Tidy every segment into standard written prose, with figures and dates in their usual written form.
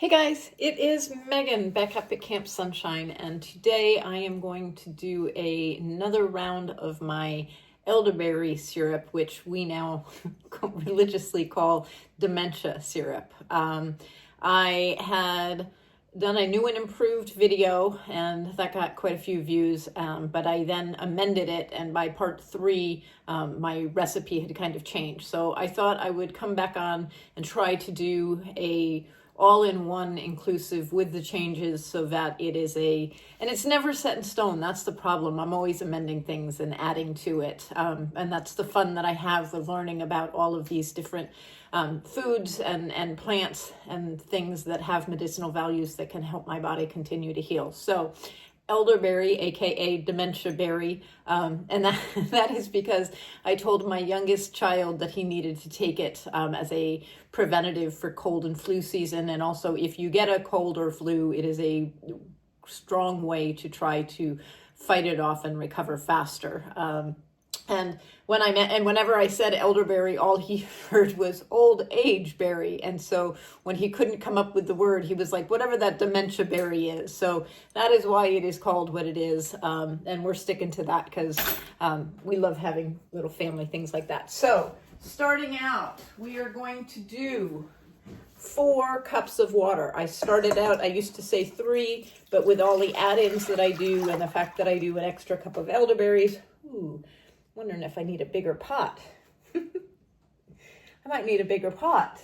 Hey guys, it is Megan back up at Camp Sunshine, and today I am going to do another round of my elderberry syrup, which we now religiously call dementia syrup. I had done a new and improved video, and that got quite a few views, but I then amended it, and by part 3, my recipe had kind of changed. So I thought I would come back on and try to do a all-in-one inclusive with the changes so that it is and it's never set in stone. That's the problem. I'm always amending things and adding to it. And that's the fun that I have with learning about all of these different foods and plants and things that have medicinal values that can help my body continue to heal. So elderberry, aka dementia berry, and that is because I told my youngest child that he needed to take it as a preventative for cold and flu season, and also if you get a cold or flu, it is a strong way to try to fight it off and recover faster. And whenever I said elderberry, all he heard was old age berry. And so when he couldn't come up with the word, he was like, whatever that dementia berry is. So that is why it is called what it is. And we're sticking to that because we love having little family things like that. So starting out, we are going to do 4 cups of water. I started out, I used to say 3, but with all the add-ins that I do and the fact that I do an extra cup of elderberries, wondering if I need a bigger pot. I might need a bigger pot.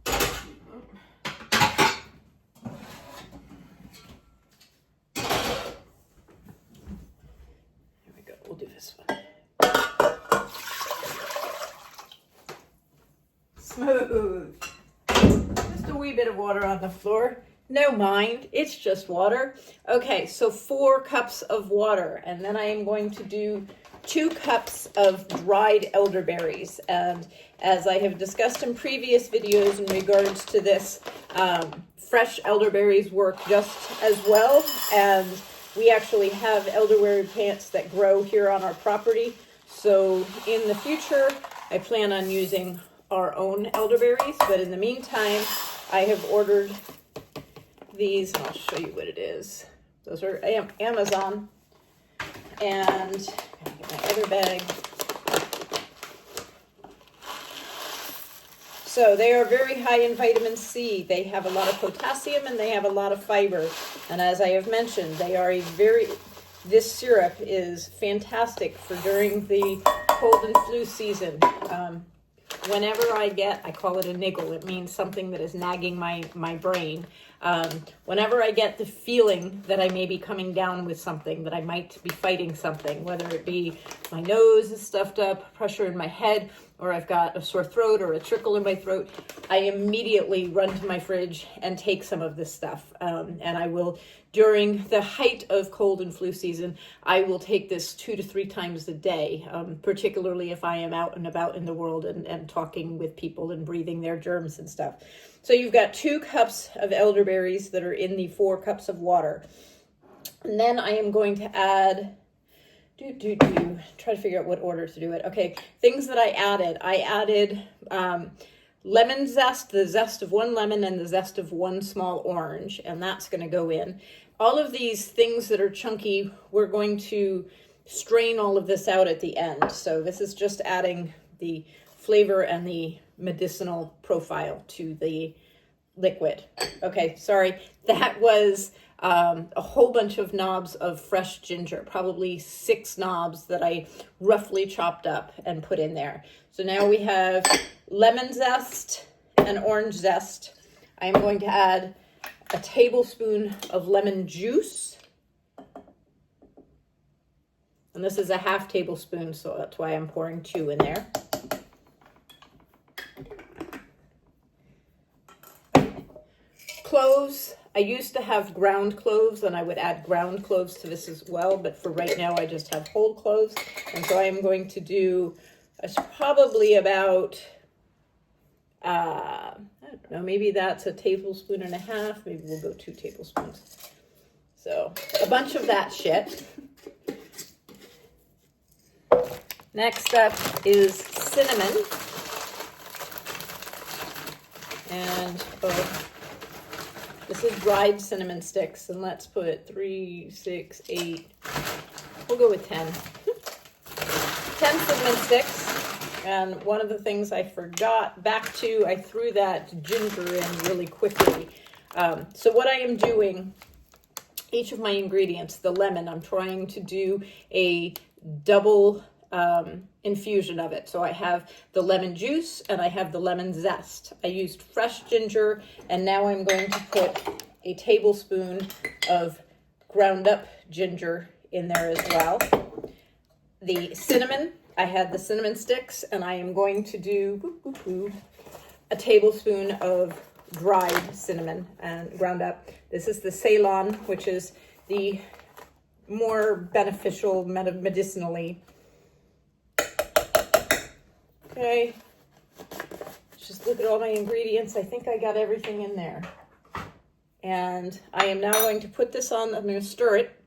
There we go. We'll do this one. Smooth. Just a wee bit of water on the floor. No mind, it's just water. Okay, so 4 cups of water, and then I am going to do 2 cups of dried elderberries. And as I have discussed in previous videos in regards to this, fresh elderberries work just as well. And we actually have elderberry plants that grow here on our property. So in the future, I plan on using our own elderberries. But in the meantime, I have ordered these, and I'll show you what it is. Those are Amazon. And get my other bag. So they are very high in vitamin C. They have a lot of potassium and they have a lot of fiber. And as I have mentioned, they are this syrup is fantastic for during the cold and flu season. Whenever I call it a niggle, it means something that is nagging my brain. Whenever I get the feeling that I may be coming down with something, that I might be fighting something, whether it be my nose is stuffed up, pressure in my head, or I've got a sore throat or a trickle in my throat, I immediately run to my fridge and take some of this stuff. And I will, during the height of cold and flu season, I will take this 2 to 3 times a day, particularly if I am out and about in the world and talking with people and breathing their germs and stuff. So you've got 2 cups of elderberries that are in the 4 cups of water. And then I am going to add, try to figure out what order to do it. Okay, things that I added lemon zest, the zest of 1 lemon and the zest of 1 small orange, and that's going to go in. All of these things that are chunky, we're going to strain all of this out at the end. So this is just adding the flavor and the medicinal profile to the liquid. Okay, sorry, that was a whole bunch of knobs of fresh ginger, probably 6 knobs that I roughly chopped up and put in there. So now we have lemon zest and orange zest. I am going to add a tablespoon of lemon juice. And this is a 1/2 tablespoon, so that's why I'm pouring 2 in there. Cloves. I used to have ground cloves, and I would add ground cloves to this as well, but for right now I just have whole cloves. And so I am going to do probably about, I don't know, maybe that's a 1.5 tablespoons. Maybe we'll go 2 tablespoons. So a bunch of that shit. Next up is cinnamon. And This is dried cinnamon sticks, and let's put 3, 6, 8, we'll go with 10. 10 cinnamon sticks. And one of the things I forgot back to, I threw that ginger in really quickly. So what I am doing, each of my ingredients, the lemon, I'm trying to do a double infusion of it. So I have the lemon juice and I have the lemon zest. I used fresh ginger, and now I'm going to put a tablespoon of ground up ginger in there as well. The cinnamon, I had the cinnamon sticks, and I am going to do a tablespoon of dried cinnamon and ground up. This is the Ceylon, which is the more beneficial medicinally. Okay, just look at all my ingredients. I think I got everything in there. And I am now going to put this on, I'm going to stir it.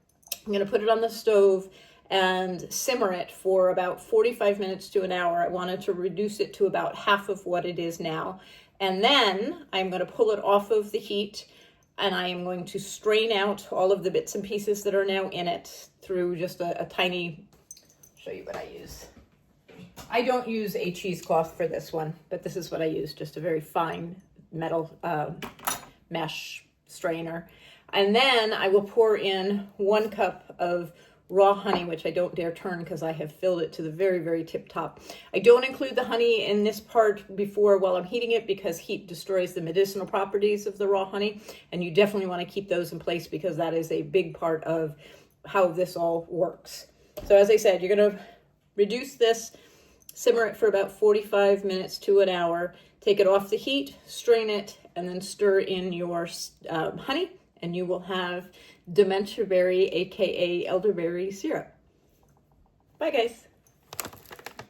I'm going to put it on the stove and simmer it for about 45 minutes to an hour. I wanted to reduce it to about half of what it is now. And then I'm going to pull it off of the heat, and I am going to strain out all of the bits and pieces that are now in it through just a tiny, show you what I use. I don't use a cheesecloth for this one, but this is what I use, just a very fine metal mesh strainer. And then I will pour in 1 cup of raw honey, which I don't dare turn because I have filled it to the very, very tip top. I don't include the honey in this part while I'm heating it, because heat destroys the medicinal properties of the raw honey, and you definitely want to keep those in place because that is a big part of how this all works. So as I said, you're going to reduce this, simmer it for about 45 minutes to an hour, take it off the heat, strain it, and then stir in your honey, and you will have dementiaberry, aka elderberry syrup. Bye guys.